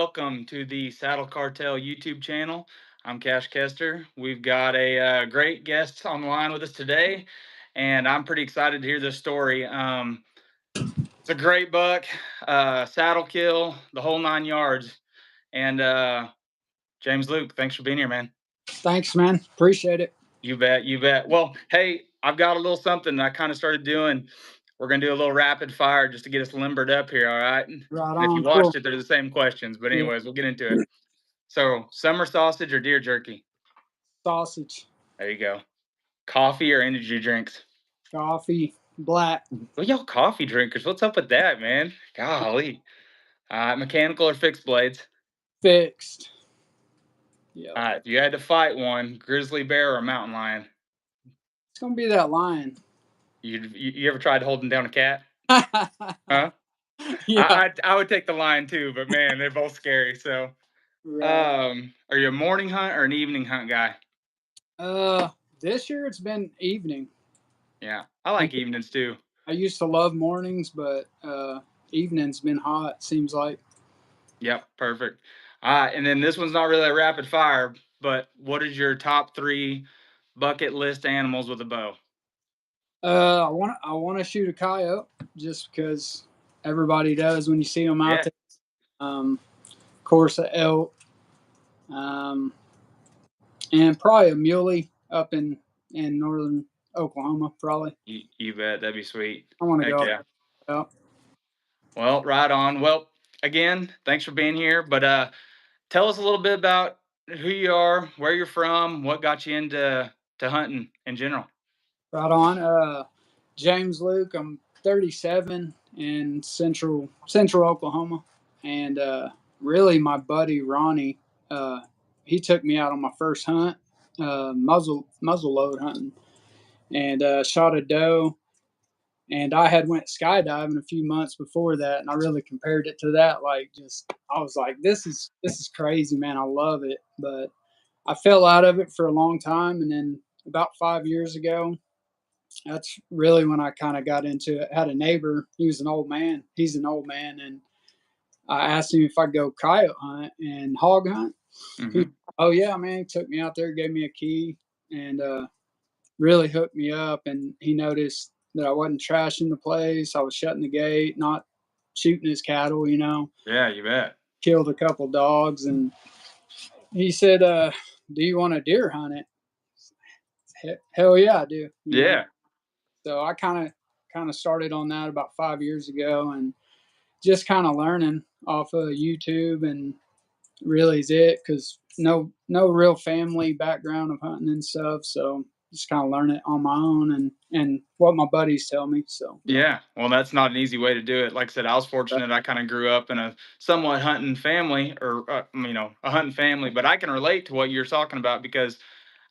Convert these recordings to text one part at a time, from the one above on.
Welcome to the Saddle Cartel YouTube channel. I'm Cash Kester. We've got a great guest on the line with us today, and I'm pretty excited to hear this story. It's a great buck, saddle kill, the whole 9 yards. And James Luke, thanks for being here, man. Thanks, man. Appreciate it. You bet, you bet. Well, hey, I've got a little something that I kind of started doing. We're gonna do a little rapid fire just to get us limbered up here, all right? And Right if you on. Cool. watched it, they're the same questions. But Yeah. anyways, we'll get into it. So, summer sausage or deer jerky? Sausage, There you go. Coffee or energy drinks? coffee, black, Well, y'all coffee drinkers. What's up with that, man? Golly. Mechanical or fixed blades? fixed. Yep. If you had to fight one, grizzly bear or mountain lion? It's gonna be that lion. You ever tried holding down a cat? Huh? Yeah. I would take the lion too, but man, they're both scary. So, Right. are you a morning hunt or an evening hunt guy? Uh, this year it's been evening. Yeah, I like evenings too. I used to love mornings, but evenings been hot. Seems like. Yep, perfect. And then this one's not really a rapid fire, but what is your top three bucket list animals with a bow? I want to shoot a coyote just because everybody does when you see them out Yeah, there. Of course, a elk. Um, and probably a muley up in northern Oklahoma. Probably. you bet. That'd be sweet. I want to Heck go yeah. out. Well, right on. Well, again, thanks for being here. But tell us a little bit about who you are, where you're from, what got you into hunting in general. Right on. James Luke. I'm 37 in central Oklahoma, and really my buddy Ronnie. Uh, he took me out on my first hunt, muzzle load hunting, and shot a doe. And I had went skydiving a few months before that, and I really compared it to that. Like, just I was like, this is crazy, man. I love it, but I fell out of it for a long time, and then about 5 years ago, that's really when I kind of got into it. Had a neighbor, he was an old man. He's an old man, and I asked him if I'd go coyote hunt and hog hunt. He, Hmm. oh yeah, man, he took me out there, gave me a key, and really hooked me up. And he noticed that I wasn't trashing the place. I was shutting the gate, not shooting his cattle. Yeah, you bet. Killed a couple dogs, and he said, "Do you want to deer hunt it?" Hell yeah, I do. Yeah, So I kind of started on that about 5 years ago, and just kind of learning off of YouTube, and really is it because no real family background of hunting and stuff. So just kind of learn it on my own, and what my buddies tell me. So yeah. Well, that's not an easy way to do it. Like I said, I was fortunate. I kind of grew up in a somewhat hunting family, or a hunting family. But I can relate to what you're talking about because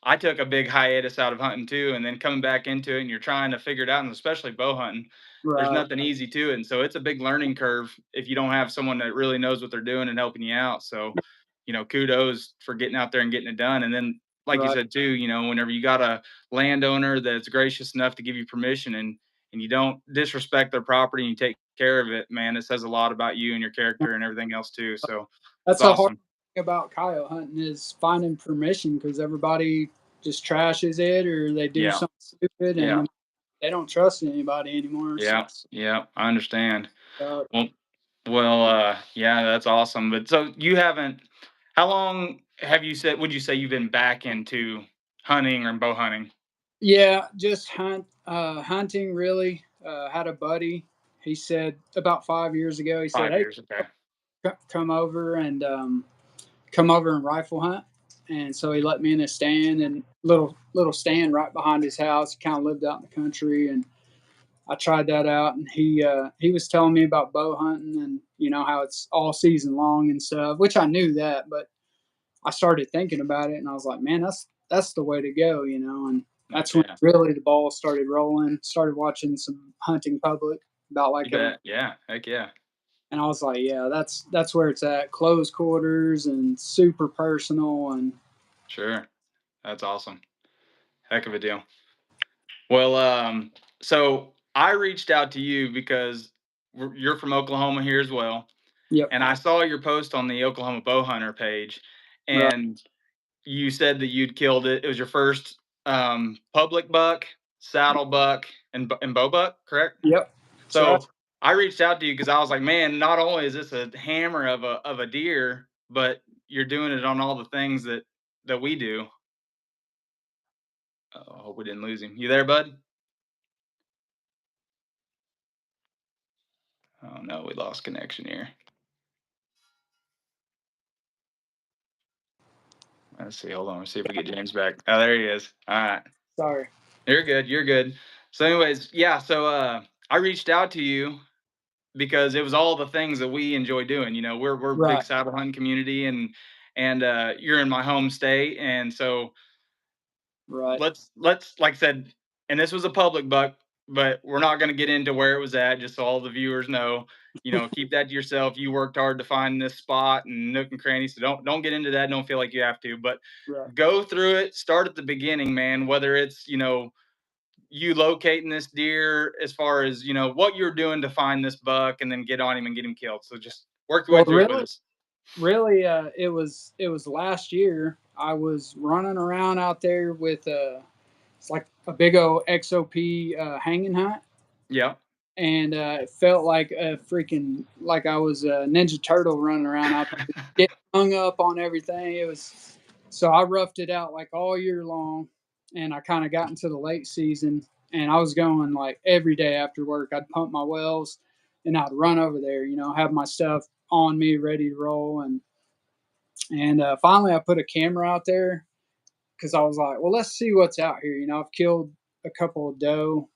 I took a big hiatus out of hunting too, and then coming back into it, and you're trying to figure it out, and especially bow hunting, there's right, nothing easy to it, and so it's a big learning curve if you don't have someone that really knows what they're doing and helping you out. So, kudos for getting out there and getting it done. And then, like you right, said too, whenever you got a landowner that's gracious enough to give you permission and you don't disrespect their property and you take care of it, man, it says a lot about you and your character and everything else too. So it's that's a hard awesome. thing about coyote hunting is finding permission because everybody just trashes it or they do Yeah, something stupid yeah, and they don't trust anybody anymore. So yeah, yeah. I understand. uh, Well, yeah, that's awesome. But so you haven't. How long have you said? Would you say you've been back into hunting or bow hunting? yeah, just hunting really. Had a buddy. He said about 5 years ago. He said, 5 "Hey, years. Okay. come over and rifle hunt." And so he let me in his stand and little stand right behind his house. He kind of lived out in the country, and I tried that out. And he was telling me about bow hunting and how it's all season long and stuff, which I knew that, but I started thinking about it, and I was like, man, that's the way to go, and Heck that's when yeah. really the ball started rolling. Started watching some hunting public about You like bet. Yeah. Heck yeah. and I was like, yeah, that's where it's at. Close quarters and super personal, and Sure. That's awesome. Heck of a deal. Well, so I reached out to you because you're from Oklahoma here as well, Yep. And I saw your post on the Oklahoma Bow Hunter page, Right. and you said that you'd killed it. It was your first public buck, saddle buck, and bow buck, correct? Yep. That's right. So I reached out to you because I was like, man, not only is this a hammer of a deer, but you're doing it on all the things that we do. I hope we didn't lose him. You there, bud? Oh no, we lost connection here. Let's see. Hold on. Let's see if we get James back. Oh, there he is. All right. Sorry. You're good. You're good. So, anyways, yeah. So, I reached out to you because it was all the things that we enjoy doing. You know, we're a big Right. saddle hunting community, and you're in my home state, and so Right. let's like I said, and this was a public buck, but we're not going to get into where it was at, just so all the viewers know. You know, keep that to yourself. You worked hard to find this spot and nook and cranny, so don't get into that. Don't feel like you have to, but Right. go through it. Start at the beginning, man. Whether it's you locating this deer, as far as what you're doing to find this buck, and then get on him and get him killed. So just work your way Well, through it with us. really, it was last year. I was running around out there with it's like a big old XOP hanging hunt, Yeah. and it felt like a freaking like I was a Ninja Turtle running around out there, getting hung up on everything. It was so I roughed it out like all year long, and I kind of got into the late season, and I was going like every day after work. I'd pump my wells, and I'd run over there, have my stuff on me ready to roll, and finally I put a camera out there because I was like, well, let's see what's out here. I've killed a couple of doe.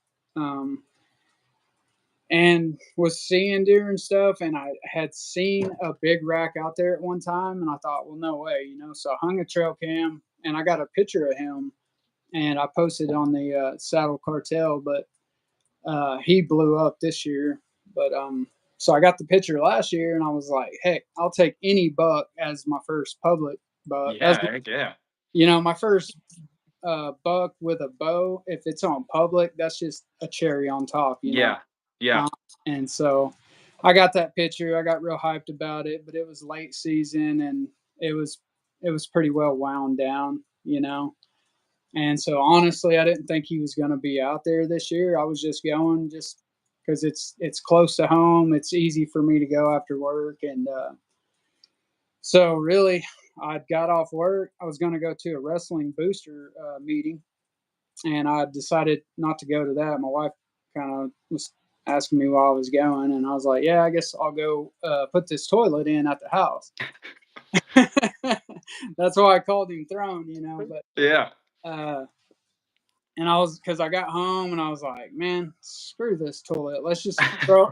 And was seeing deer and stuff, and I had seen a big rack out there at one time, and I thought, well, no way, so I hung a trail cam, and I got a picture of him, and I posted on the Saddle Cartel, but he blew up this year. But so I got the picture last year, and I was like, heck, I'll take any buck as my first public buck. Yeah. Heck yeah. My first buck with a bow, if it's on public, that's just a cherry on top, Yeah. Yeah. And so I got that picture. I got real hyped about it, but it was late season, and it was pretty well wound down, And so honestly, I didn't think he was going to be out there this year. I was just going just because it's close to home. It's easy for me to go after work, and so really, I got off work. I was going to go to a wrestling booster meeting, and I decided not to go to that. My wife kind of was asking me where I was going, and I was like, "Yeah, I guess I'll go put this toilet in at the house." That's why I called him Throne, But Yeah. And because I got home and I was like, "Man, screw this toilet. Let's just throw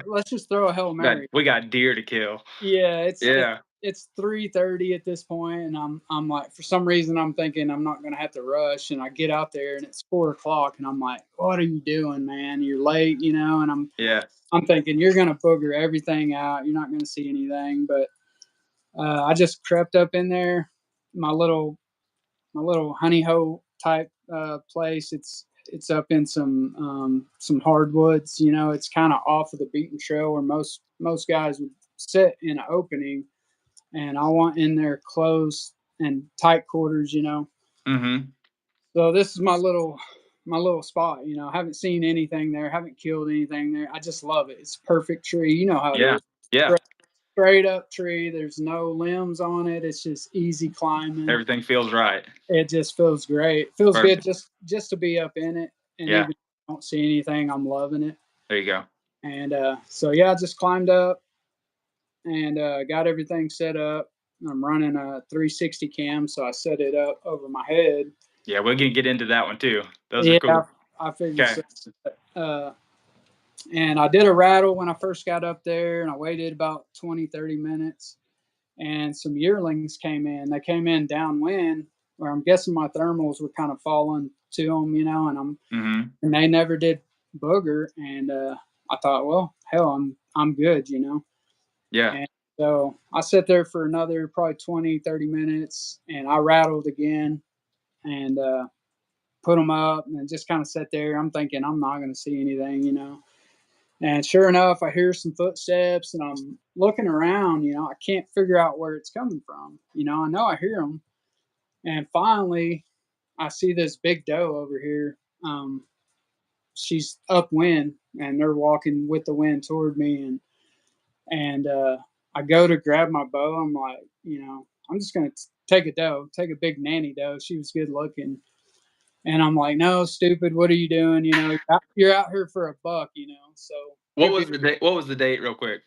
a Hail Mary." We got deer to kill. Yeah, Yeah. it's 3:30 at this point, and I'm like, for some reason I'm thinking I'm not gonna have to rush, and I get out there and it's 4 o'clock, and I'm like, what are you doing, man? You're late, and I'm thinking you're gonna booger everything out. You're not gonna see anything, but I just crept up in there, my little honey hole type place. It's up in some hardwoods. It's kind of off of the beaten trail where most guys would sit in an opening, and I want in there close and tight quarters. Mm-hmm. So this is my little spot. I haven't seen anything there, haven't killed anything there. I just love it. It's a perfect tree. You know how it is. Yeah. Straight up tree. There's no limbs on it. It's just easy climbing. Everything feels right. It just feels great. Feels Perfect. good just to be up in it. And Yeah. even if I don't see anything, I'm loving it. There you go. And so yeah, I just climbed up and got everything set up. I'm running a 360 cam, so I set it up over my head. Yeah, we're gonna get into that one too. Those are cool. I figured. So. And I did a rattle when I first got up there, and I waited about 20, 30 minutes. And some yearlings came in. They came in downwind, where I'm guessing my thermals were kind of falling to them, and and they never did booger. And I thought, well, hell, I'm good, Yeah. And so I sat there for another probably 20, 30 minutes, and I rattled again and put them up and just kind of sat there. I'm thinking I'm not going to see anything, And sure enough, I hear some footsteps, and I'm looking around. I can't figure out where it's coming from. I know I hear them, and finally, I see this big doe over here. She's upwind, and they're walking with the wind toward me, and I go to grab my bow. I'm like, I'm just gonna take a doe, take a big nanny doe. She was good looking, and I'm like, no, stupid, what are you doing? You're out here for a buck. So What was the date? What was the date, real quick?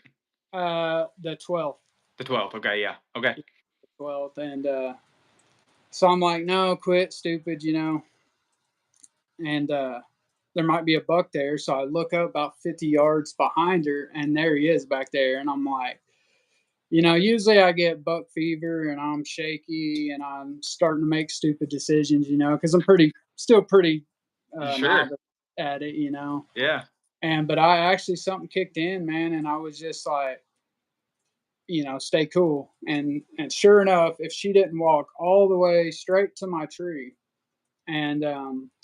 the 12th. The 12th. Okay, yeah. Okay. 12th, and so I'm like, no, quit, stupid, and there might be a buck there. So I look up about 50 yards behind her, and there he is back there, and I'm like, usually I get buck fever and I'm shaky and I'm starting to make stupid decisions, because I'm still pretty Sure. novice at it. Yeah. But I actually, something kicked in, man, and I was just like, stay cool. And sure enough, if she didn't walk all the way straight to my tree, and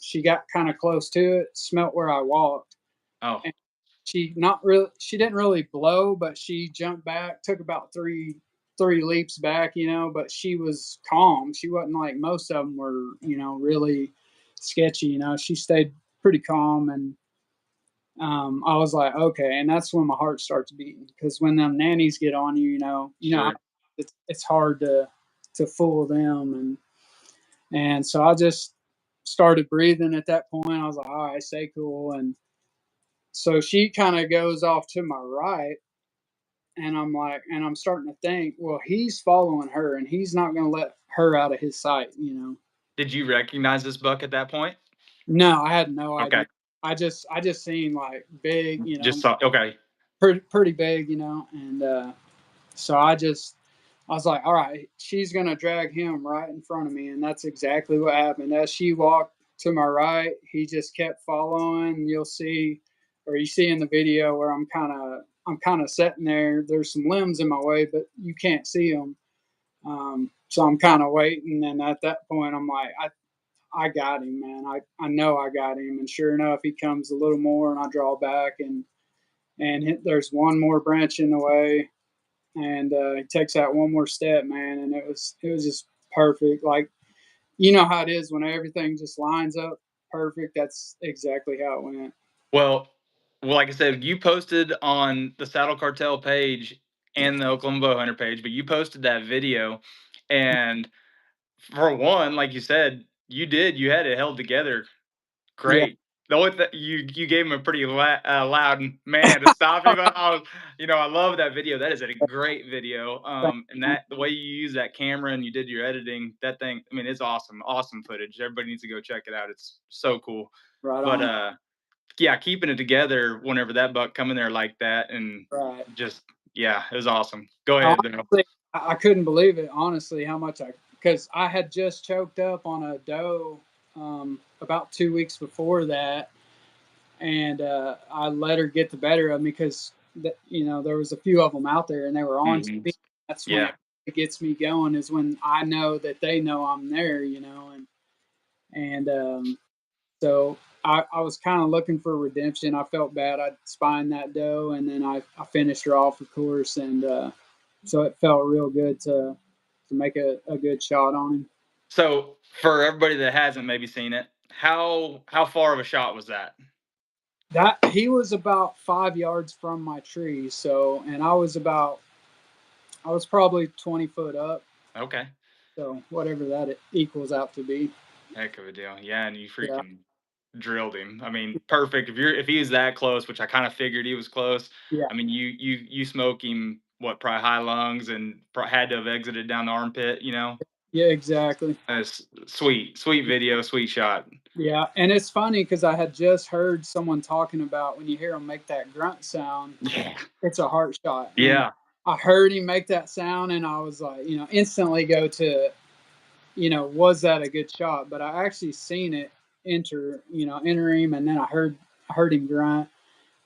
she got kind of close to it, smelt where I walked, Oh, and she didn't really blow, but she jumped back, took about three leaps back, but she was calm. She wasn't like most of them were, really sketchy. She stayed pretty calm, and I was like, okay. And that's when my heart starts beating, because when them nannies get on you, how sure. it's hard to fool them, and so I just started breathing at that point. I was like, all right, stay cool. And so she kind of goes off to my right, and I'm like, and I'm starting to think, well, he's following her, and he's not going to let her out of his sight. Did you recognize this buck at that point? No, I had no idea. Okay. I just seen like big, Just saw. Okay. pretty big, and so I was like, all right, she's gonna drag him right in front of me, and that's exactly what happened. As she walked to my right, he just kept following. You'll see, or you see in the video where I'm kind of sitting there. There's some limbs in my way, but you can't see them. So I'm kind of waiting, and at that point, I'm like, I got him, man. I know I got him, and sure enough, he comes a little more, and I draw back, and there's one more branch in the way, and he takes that one more step, man, and it was just perfect. Like, how it is when everything just lines up perfect. That's exactly how it went. Well, like I said, you posted on the Saddle Cartel page and the Oklahoma Bow Hunter page, but you posted that video, and for one, like you said, you had it held together Yeah, great. The only you gave him a pretty loud man to stop him. I love that video. That is a great video. And that the way you use that camera and you did your editing, that thing, I mean, it's awesome. Awesome footage. Everybody needs to go check it out. It's so cool. right But on. yeah, keeping it together whenever that buck come in there like that, and Right. just yeah, it was awesome. Go ahead, though. Honestly, I couldn't believe it. Honestly, how much because I had just choked up on a doe about 2 weeks before that, and I let her get the better of me because there was a few of them out there, and they were on to Mhm. me. That's when Yeah. it gets me going, is when I know that they know I'm there, and so I was kind of looking for redemption. I felt bad. I spined that doe, and then I finished her off, of course, and so it felt real good to make a good shot on him. So for everybody that hasn't maybe seen it, how far of a shot was that? That he was about 5 yards from my tree, so and I was probably 20 foot up, Okay. so whatever that it equals out to be. Heck of a deal. Yeah, and you Yeah, freaking drilled him. I mean, perfect. If he was that close, which I kind of figured he was close. yeah, I mean, you smoke him what, probably high lungs, and had to have exited down the armpit. yeah, exactly. Sweet video, sweet shot. Yeah, and it's funny because I had just heard someone talking about when you hear them make that grunt sound, Yeah. it's a heart shot, and Yeah. I heard him make that sound, and I was like, instantly go to, was that a good shot? But I actually seen it enter him, and then I heard him grunt,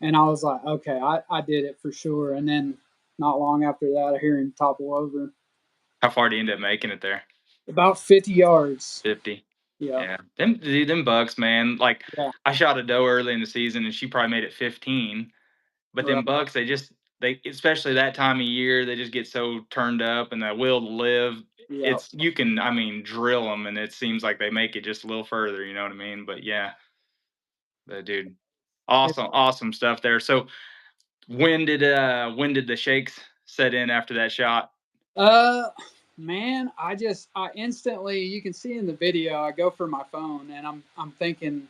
and I was like, okay, I did it for sure. And then not long after that, I hear him topple over How far do you end up making it there? about 50 yards. 50. Yeah, Yeah. Them bucks, man. Like yeah, I shot a doe early in the season, and she probably made it 15. But Right. them bucks, they especially that time of year, they just get so turned up and that will to live. Yeah. It's you can, I mean, drill them, and it seems like they make it just a little further. You know what I mean? But yeah, but dude, It, awesome stuff there. So when did the shakes set in after that shot? uh, man, I instantly, you can see in the video, I go for my phone and I'm thinking,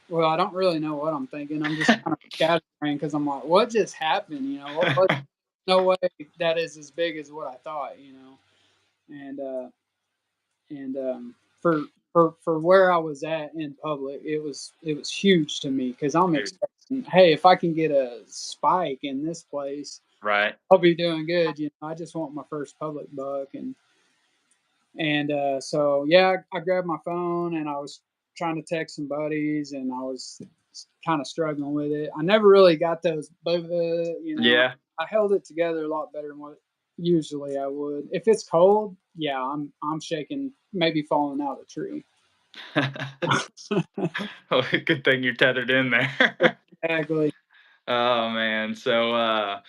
well, I don't really know what I'm thinking. I'm just kind of scattering because I'm like, what just happened? You know, what, no way that is as big as what I thought. You know, and for where I was at in public, it was huge to me because I'm Dude, expecting, hey, if I can get a spike in this place, right? I'll be doing good. You know, I just want my first public buck, and so yeah, I grabbed my phone and I was trying to text some buddies, and I was kind of struggling with it. I never really got those, you know. Yeah. I held it together a lot better than what usually I would. If it's cold, yeah, I'm shaking, maybe falling out of the tree. Oh, good thing you're tethered in there. Exactly. Oh man. So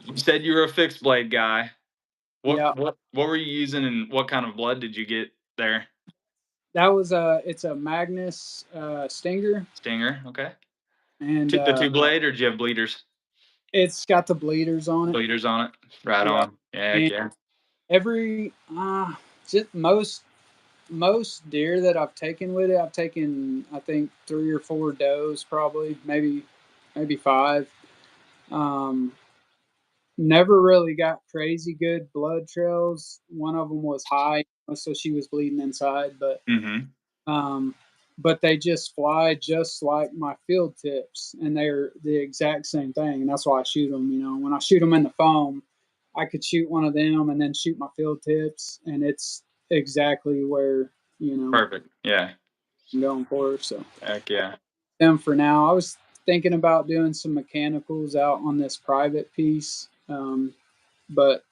you said you were a fixed blade guy. Yeah, What were you using and what kind of blood did you get there? that was it's a Magnus Stinger, Stinger, okay. and The two blade or do you have bleeders? it's got the bleeders on it. Bleeders on it. Right Yeah, on. Yeah, heck and yeah. every just most deer that I've taken with it, I've taken I think 3 or 4 does, probably maybe 5. Um, Never really got crazy good blood trails. One of them was high, so she was bleeding inside, Mhm. um, but they just fly just like my field tips, and they're the exact same thing. And that's why I shoot them. You know, when I shoot them in the foam, I could shoot one of them and then shoot my field tips, and it's exactly where Perfect. Yeah. I'm going for. So Heck yeah. them for now. I was thinking about doing some mechanicals out on this private piece, but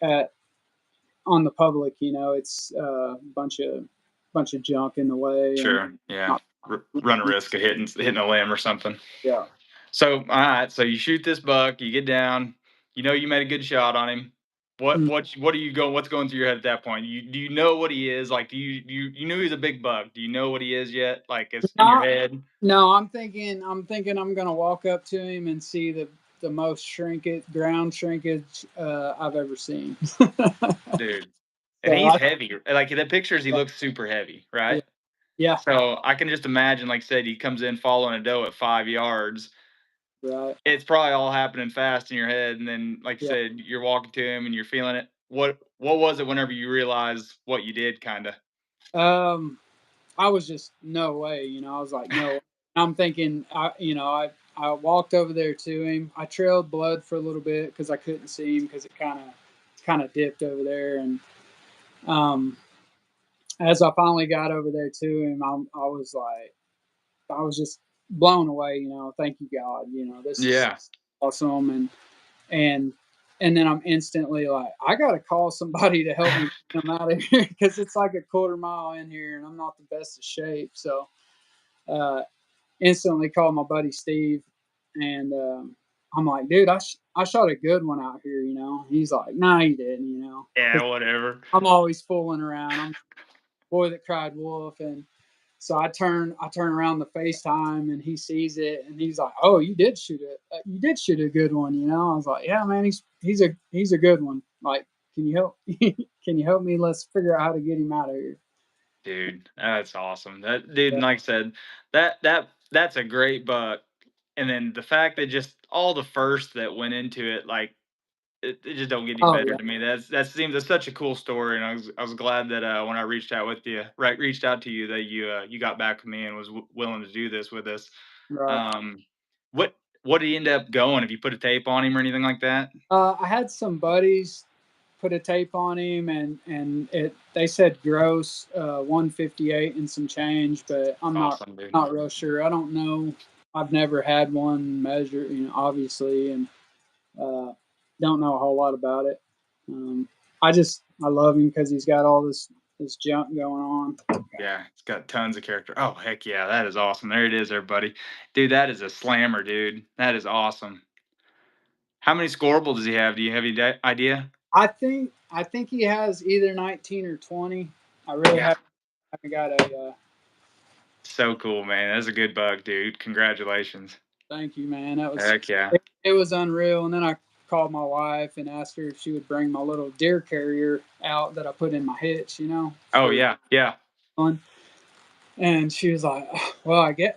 at on the public, it's a bunch of junk in the way, and Sure. Yeah. not, Run a risk of hitting a limb or something. yeah. So, all right. So you shoot this buck, you get down, you know you made a good shot on him. What are you going? What's going through your head at that point? Do you know what he is? Like, you knew he's a big buck? Do you know what he is yet? Like, it's in your No, head, no, I'm thinking I'm gonna walk up to him and see the most ground shrinkage I've ever seen. dude. And So he's heavy. Like the pictures, he looks super heavy, yeah, right? yeah, So I can just imagine, like I said, he comes in following a doe at 5 yards. right, It's probably all happening fast in your head, and then, like you yeah. said, you're walking to him and you're feeling it. What was it whenever you realized what you did, kind of? Um, I was just no way, I was like no. I'm thinking, I walked over there to him. I trailed blood for a little bit because I couldn't see him because it kind of dipped over there, and um, as I finally got over there to him, I was like, I was just blown away. Thank you God. This is Yeah, awesome, and and then I'm instantly like, I gotta call somebody to help me come out of here because it's like a quarter mile in here, and I'm not the best of shape. So uh, instantly called my buddy Steve, and I'm like, dude, I shot a good one out here. He's like, nah, you didn't. yeah, 'Cause whatever. I'm always fooling around. I'm the boy that cried wolf, and so I turn around the FaceTime, and he sees it, and he's like, "Oh, you did shoot it. You did shoot a good one." I was like, "Yeah, man, he's a good one. Like, can you help? Can you help me? Let's figure out how to get him out of here." Dude, that's awesome. That dude, Yeah. and like I said, that's a great buck. And then the fact that just all the first that went into it, like it just don't get any Oh better yeah. to me. That seems that's such a cool story, and I was glad that when I reached out to you, that you got back with me and was willing to do this with us. Right. Um, what what did he end up going? Have you put a tape on him or anything like that? I had some buddies put a tape on him, and they said gross 158 and some change, but I'm not Awesome, dude. not real sure. I don't know. I've never had one measure, obviously, and uh, don't know a whole lot about it. Um, I love him because he's got all this jump going on. Yeah, it's got tons of character. Oh, heck yeah, that is awesome. There it is, everybody. Dude, that is a slammer, dude. That is awesome. How many scoreable does he have? Do you have any idea? I think he has either 19 or 20. I really Yeah. haven't got a. So cool, man. That's a good buck, dude. Congratulations. Thank you, man. That was Heck yeah. it was unreal. And then I called my wife and asked her if she would bring my little deer carrier out that I put in my hitch, you know. Oh yeah, yeah. Fun. And she was like, "Well, I guess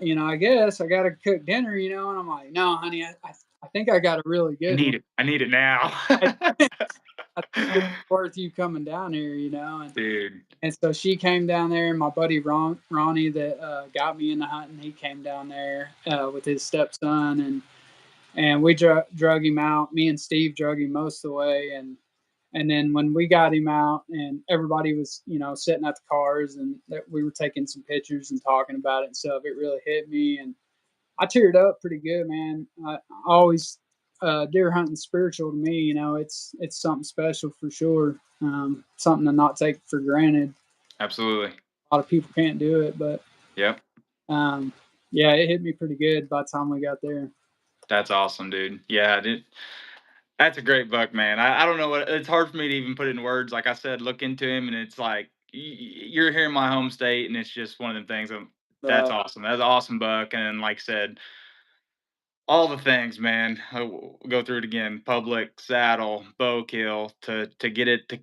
I got to cook dinner, you know." And I'm like, "No, honey, I think I got a really I good need one. it. I need it now. I think it's worth you coming down here, you know." Dude. And so she came down there, and my buddy Ronnie that got me into hunting, he came down there with his stepson, and we drug him out. Me and Steve drug him most of the way, and then when we got him out, and everybody was, you know, sitting at the cars, and that we were taking some pictures and talking about it and stuff, it really hit me, and I teared up pretty good, man. I always deer hunting spiritual to me. You know, it's something special for sure. Something to not take for granted. Absolutely. A lot of people can't do it, but Yep. Yeah, it hit me pretty good by the time we got there. That's awesome, dude. Yeah, dude. That's a great buck, man. I don't know what it's hard for me to even put it in words. Like I said, look into him, and it's like you're here in my home state, and it's just one of them things. That's awesome. That's an awesome buck, and like I said, all the things, man. We'll go through it again: public, saddle, bow kill, to get it to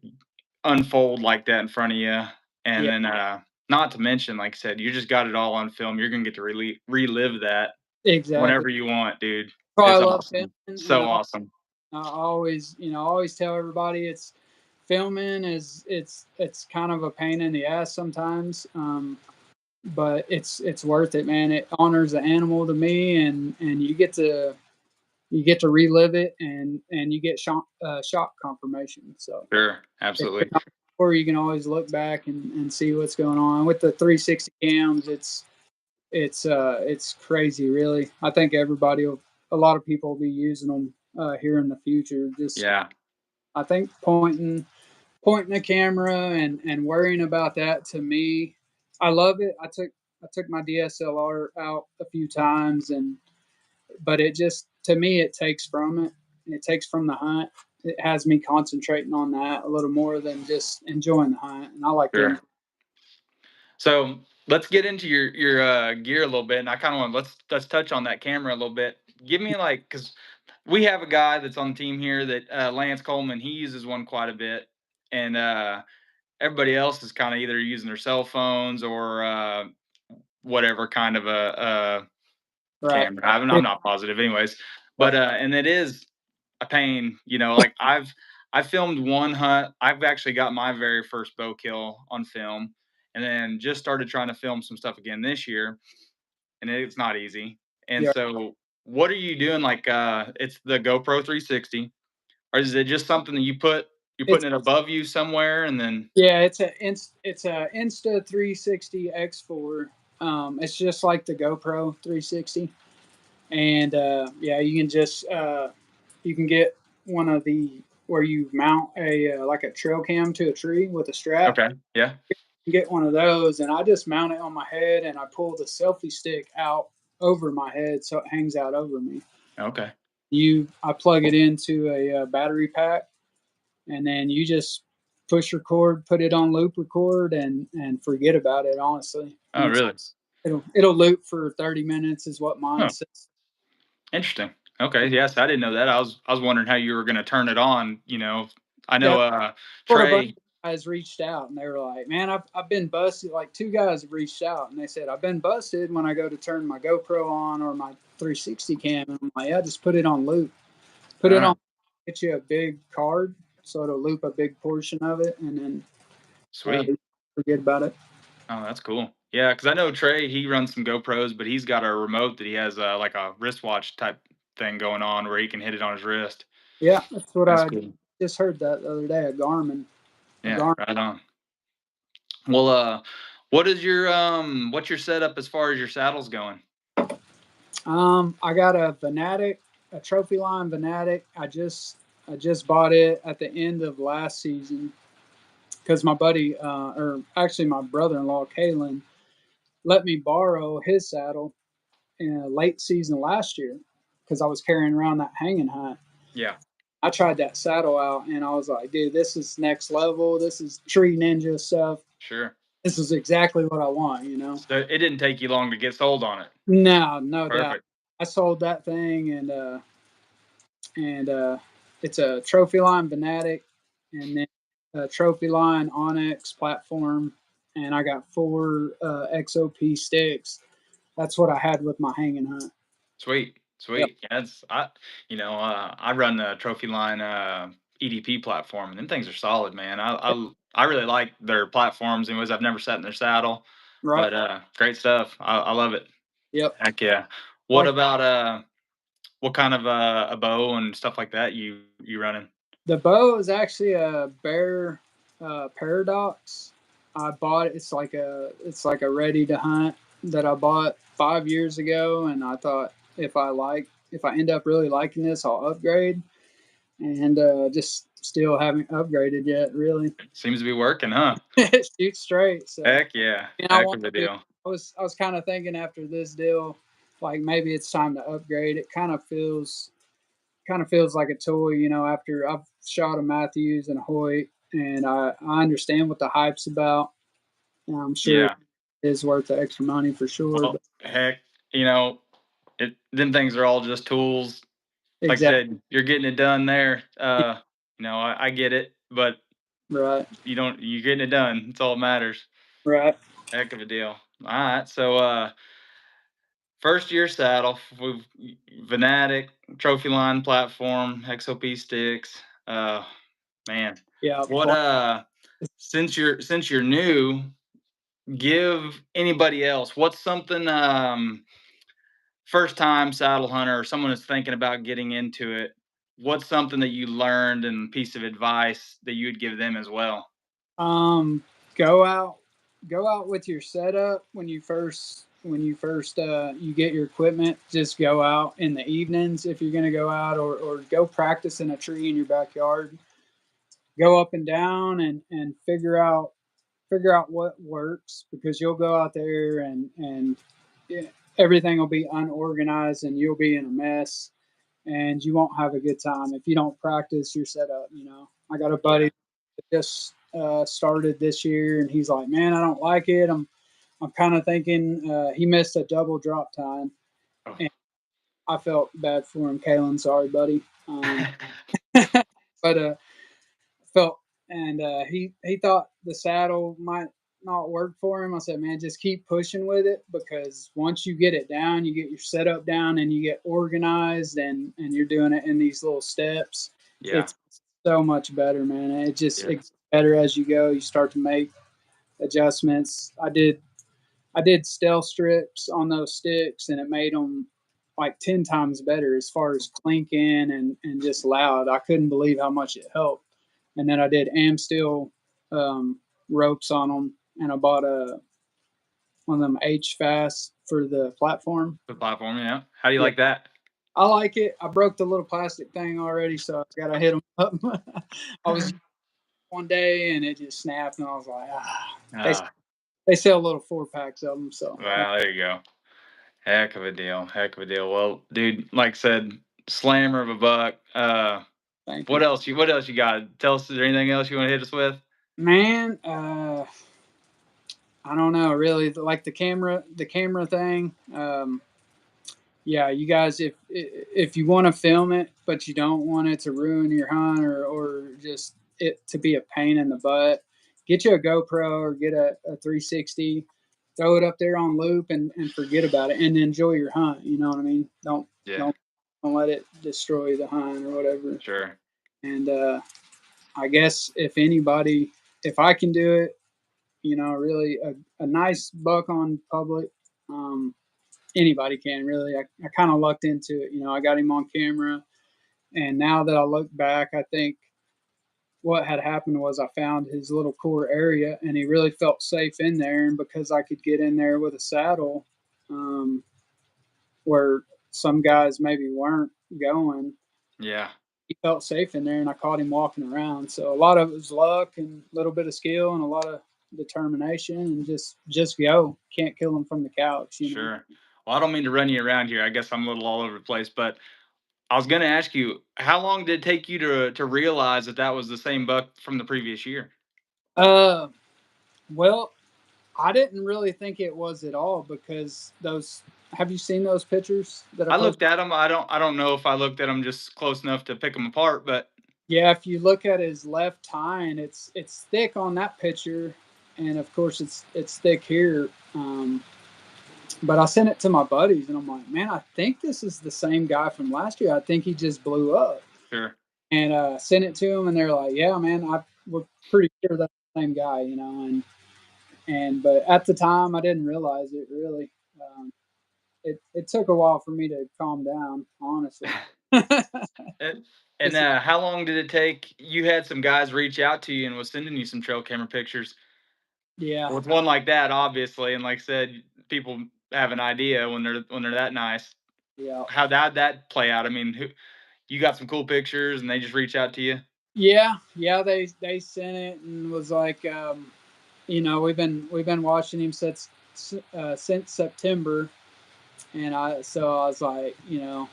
unfold like that in front of you, and Yeah. then not to mention, like I said, you just got it all on film. You're gonna get to relive that Exactly. whenever you want, dude. Oh, I It's love awesome. filming. So awesome. I always tell everybody it's filming is it's kind of a pain in the ass sometimes, but it's worth it, man. It honors the animal to me, and you get to relive it, and you get shock confirmation. So Sure, absolutely. or you can always look back and see what's going on with the 360 cams. It's crazy, really. I think a lot of people will be using them here in the future. Just Yeah, I think pointing the camera and worrying about that, to me, I love it. I took my DSLR out a few times, but it just, to me, it takes from it. It takes from the hunt. It has me concentrating on that a little more than just enjoying the hunt. And I like sure. to. So let's get into your gear a little bit, and I kind of want let's touch on that camera a little bit. Give me like, because we have a guy that's on the team here that Lance Coleman. He uses one quite a bit, and everybody else is kind of either using their cell phones or whatever kind of a Right. camera. I'm not positive, anyways. But and it is a pain, you know. Like I filmed one hunt. I've actually got my very first bow kill on film, and then just started trying to film some stuff again this year, and it's not easy. And Yeah. so, what are you doing? Like, it's the GoPro 360, or is it just something that you're putting it above you somewhere, and then? Yeah, it's a Insta 360 X4. It's just like the GoPro 360, and yeah, you can just you can get one of the where you mount a like a trail cam to a tree with a strap. Okay, yeah, You get one of those, and I just mount it on my head, and I pull the selfie stick out over my head so it hangs out over me. okay. I plug it into a battery pack, and then you just push record, put it on loop record, and forget about it. Honestly, Oh, really? it'll loop for 30 minutes is what mine says. Interesting. Okay, yes, I didn't know that. I was wondering how you were going to turn it on. You know, I know Trey. Guys reached out and they were like, "Man, I've been busted." Like, two guys have reached out and they said, "I've been busted when I go to turn my GoPro on or my 360 cam." And I'm like, "Yeah, just put it on loop. Put it on. Get you a big card so it'll loop a big portion of it, and then Sweet. Forget about it." Oh, that's cool. Yeah, because I know Trey, he runs some GoPros, but he's got a remote that he has like a wristwatch type thing going on where he can hit it on his wrist. Yeah, that's what That's I cool. just heard that the other day. A Garmin. Yeah, right on. Well, what's your setup as far as your saddles going? I got a Venatic, a trophy line Venatic. I just bought it at the end of last season, because my buddy, or actually my brother-in-law, Kalen, let me borrow his saddle in a late season last year because I was carrying around that hanging hunt. Yeah. I tried that saddle out and I was like, dude, this is next level. This is tree ninja stuff. Sure. This is exactly what I want, you know? So it didn't take you long to get sold on it. No, no doubt. Perfect. I sold that thing and it's a trophy line Venatic and then a trophy line Onyx platform. And I got 4 XOP sticks. That's what I had with my hanging hunt. Sweet. Yep. Sweet. Yeah, I run the trophy line EDP platform, and them things are solid, man. I really like their platforms. Anyways, I've never sat in their saddle, Right. but great stuff. I love it. Yep. Heck yeah. What about what kind of a bow and stuff like that you running? The bow is actually a Bear Paradox. I bought it. It's like a ready to hunt that I bought 5 years ago, and I thought if I end up really liking this, I'll upgrade. And just still haven't upgraded yet. Really, Seems to be working, huh? it shoots straight. So Heck yeah. and Heck of a deal. I was kind of thinking after this deal, like maybe it's time to upgrade. It kind of feels like a toy, you know. After I've shot a Matthews and a Hoyt, and I understand what the hype's about. And I'm sure Yeah. it is worth the extra money for sure. Well, heck, them things are all just tools. Like I Exactly. said, you're getting it done there. I get it, but Right. you're getting it done. It's all that matters. Right. Heck of a deal. All right. So first year saddle with Venatic, trophy line platform, XOP sticks. Man. Yeah. What since you're new, give anybody else what's something first time saddle hunter or someone who's thinking about getting into it, what's something that you learned and piece of advice that you would give them as well? Go out with your setup when you first you get your equipment. Just go out in the evenings if you're going to go out, or go practice in a tree in your backyard. Go up and down and figure out what works, because you'll go out there and everything will be unorganized and you'll be in a mess and you won't have a good time if you don't practice your setup. You know, I got a buddy that just started this year and he's like, man, I don't like it. I'm kind of thinking he missed a double drop time. Oh. And I felt bad for him. Kalen, sorry, buddy. But felt and he thought the saddle might not work for him. I said, man, just keep pushing with it, because once you get it down, you get your setup down and you get organized and you're doing it in these little steps. Yeah. It's so much better, man. It just it gets better as you go. You start to make adjustments. I did stealth strips on those sticks and it made them like 10 times better as far as clinking and just loud. I couldn't believe how much it helped. And then I did Amsteel ropes on them, and I bought one of them H-Fast for the platform. The platform, yeah. How do you like that? I like it. I broke the little plastic thing already, so I got to hit them up. I was one day, and it just snapped, and I was like, They sell little 4-packs of them, so. Well, there you go. Heck of a deal. Heck of a deal. Well, dude, like I said, slammer of a buck. What else you got? Tell us, is there anything else you want to hit us with? Man, I don't know, really, like the camera thing. Yeah, you guys, if you want to film it, but you don't want it to ruin your hunt or just it to be a pain in the butt, get you a GoPro or get a 360, throw it up there on loop and forget about it and enjoy your hunt. You know what I mean? Don't let it destroy the hunt or whatever. Sure. And I guess if I can do it, you know, really a nice buck on public, anybody can really. I kind of lucked into it. You know, I got him on camera, and now that I look back, I think what had happened was I found his little core area, and he really felt safe in there. And because I could get in there with a saddle, where some guys maybe weren't going, yeah, he felt safe in there, and I caught him walking around. So a lot of it was luck and a little bit of skill and a lot of determination, and just go. Can't kill him from the couch, you know. Sure. Well, I don't mean to run you around here. I guess I'm a little all over the place, but I was going to ask you, how long did it take you to realize that that was the same buck from the previous year? Uh, well, I didn't really think it was at all because those. Have you seen those pictures that I I posted? looked at them. I don't know if I looked at them just close enough to pick them apart, but Yeah, if you look at his left tine, it's thick on that picture, and of course it's thick here. But I sent it to my buddies, and I'm like, man, I think this is the same guy from last year. I think he just blew up. sure. And sent it to them, and they're like, yeah, man, we're pretty sure that's the same guy, you know. And but at the time, I didn't realize it really. Um, it took a while for me to calm down, honestly. And, and how long did it take? You had some guys reach out to you and was sending you some trail camera pictures. Yeah, With one like that, obviously, and like I said, people have an idea when they're that nice. yeah. How that play out? I mean, you got some cool pictures, and they just reach out to you. Yeah. They sent it and was like, you know, we've been watching him since September, and I was like, you know,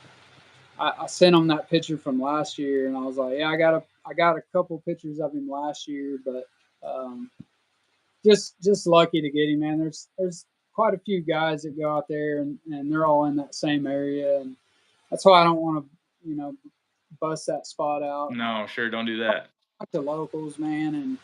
I sent him that picture from last year, and I was like, yeah, I got a couple pictures of him last year, but um, just lucky to get him, man. There's quite a few guys that go out there, and they're all in that same area, and that's why I don't want to, you know, bust that spot out. No, sure, don't do that. Like the locals, man,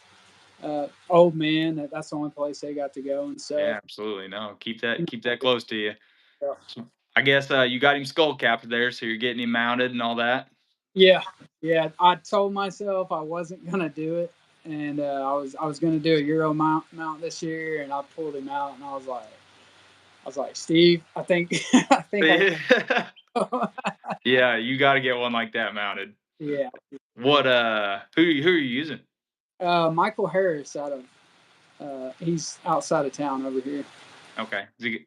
and old men. That's the only place they got to go and stuff. Yeah, absolutely. No, keep You that close to you. know, So, I guess you got him skull capped there, so you're getting him mounted and all that. yeah, yeah. I told myself I wasn't gonna do it, and I was gonna do a Euro mount this year, and I pulled him out, and I was like, Steve, I think I think I. Yeah, you got to get one like that mounted. Yeah. What who are you using? Michael Harris out of he's outside of town over here. Okay, is he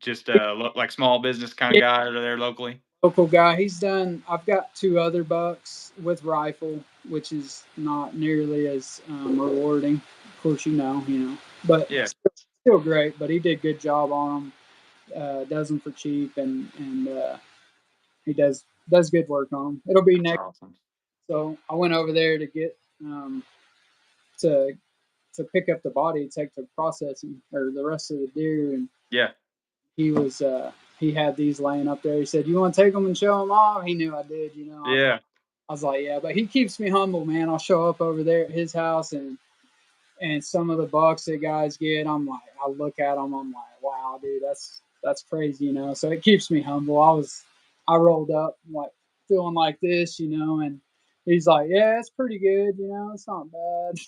just like small business kind of Yeah, guy over there locally? local guy. He's done. I've got two other bucks with rifle, which is not nearly as rewarding. Of course, you know, but Yeah, still great. But he did a good job on them. Does them for cheap, and he does good work on them. It'll be that's next. awesome. So I went over there to get to pick up the body, take to processing or the rest of the deer, and Yeah, he was he had these laying up there. He said, "You want to take them and show them off?" He knew I did, you know. yeah. I was like, "Yeah," but he keeps me humble, man. I'll show up over there at his house, and some of the bucks that guys get, I'm like, I look at them, I'm like, wow, dude, that's crazy, you know. So it keeps me humble. I rolled up like feeling like this, you know, and he's like, yeah, it's pretty good, you know, it's not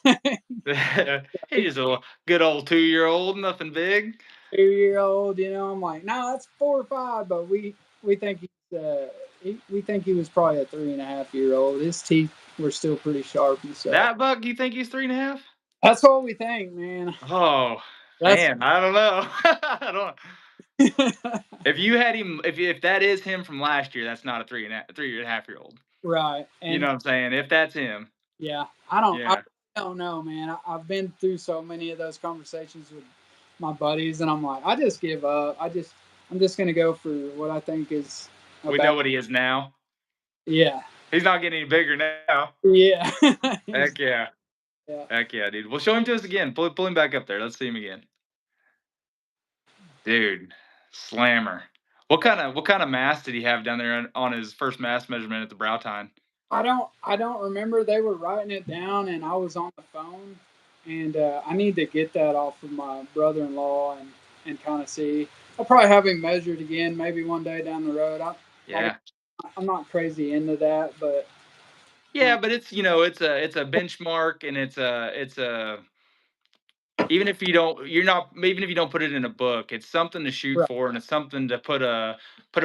bad. He's a good old 2-year-old, nothing big. 2 year old, you know. I'm like, no, that's 4 or 5, but we think we think he was probably a 3.5 year old. His teeth were still pretty sharp and stuff. That buck, you think he's 3.5? That's what we think, man. Oh That's man, I don't know. I don't. If you had him, if that is him from last year, that's not a 3.5 year old. right. You And know what I'm saying? If that's him, yeah, I yeah. don't know, man. I've been through so many of those conversations with my buddies, and I'm like, I just give up. I'm just gonna go for what I think is We know about. what he is now. Yeah, He's not getting any bigger now. yeah. Heck yeah. Yeah. Heck yeah, dude. Well, show him to us again. Pull him back up there. Let's see him again. Dude, slammer. What kind of mass did he have down there on his first mass measurement at the brow tine? I don't remember. They were writing it down, and I was on the phone, and I need to get that off of my brother-in-law and kind of see. I'll probably have him measured again, maybe one day down the road. Like Yeah. I'm not crazy into that, but Yeah, but it's it's a benchmark, and it's a even if you don't put it in a book, it's something to shoot right, for, and it's something to put a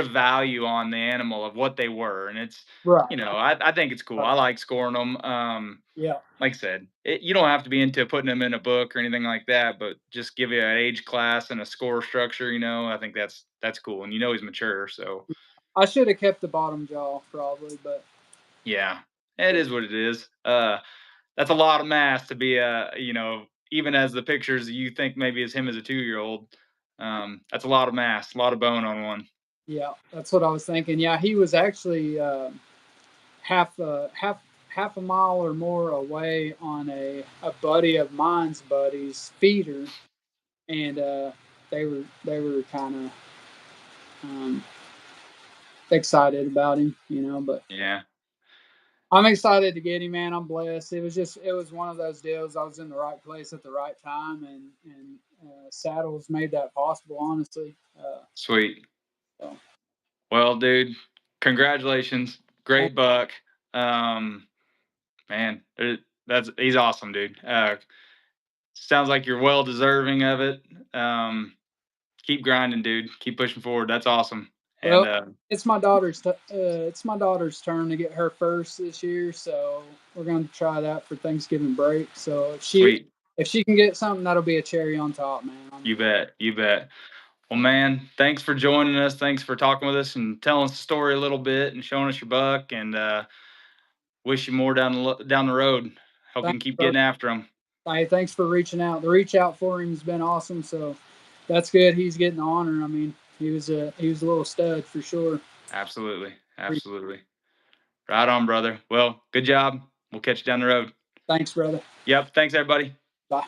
value on the animal of what they were, and it's right, I think it's cool. right. I like scoring them. Yeah, Like I said, you don't have to be into putting them in a book or anything like that, but just give you an age class and a score structure. I think that's cool, and he's mature. So I should have kept the bottom jaw probably, but Yeah, it is what it is. That's a lot of mass to be even as the pictures you think maybe is him as a 2-year-old. That's a lot of mass, a lot of bone on one. Yeah, that's what I was thinking. Yeah, he was actually half a mile or more away on a buddy of mine's buddy's feeder, and they were kind of um, excited about him, But Yeah, I'm excited to get him, man. I'm blessed. It was one of those deals. I was in the right place at the right time, and Saddles made that possible. Honestly, sweet. so Well, dude, congratulations. Great buck. Um, man, that's he's awesome, dude. Sounds like you're well deserving of it. Keep grinding, dude. Keep pushing forward. That's awesome. And well, it's my daughter's turn to get her first this year, so we're going to try that for Thanksgiving break. So sweet. if she can get something, that'll be a cherry on top, man. You bet. You bet. Well, man, thanks for joining us. Thanks for talking with us and telling us the story a little bit and showing us your buck. And wish you more down the road. Hope you can Thanks, keep brother. getting after them. Hey, thanks for reaching out. The reach out for him has been awesome. So that's good. He's getting the honor. I mean, he was a little stud for sure. Absolutely. Absolutely. Right on, brother. Well, good job. We'll catch you down the road. Thanks, brother. Yep. Thanks, everybody. Bye.